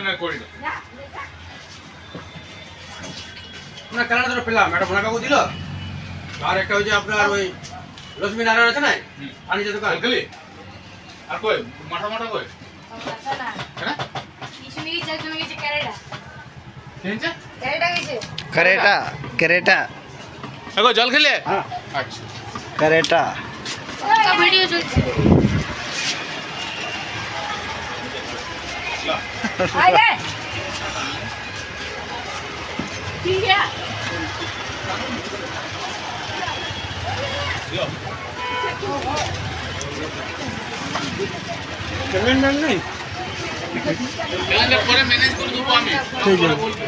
না করি না কালার ধরে পেলাম একটা ভোনা কাকু দিল আর একটা হচ্ছে আপনার ওই লক্ষ্মী নারায়ণ আছে না ফার্নিচার দোকান গেলি আর কই মাথা মাথা কই হ্যাঁ करेटा करेटा এগো জল খেলে হ্যাঁ আচ্ছা करेटा ভিডিও চলছে আরে ঠিক আছে ক্যালেন্ডার নেই ক্যালেন্ডার পরে ম্যানেজ করে দেবো আমি ঠিক আছে বলবো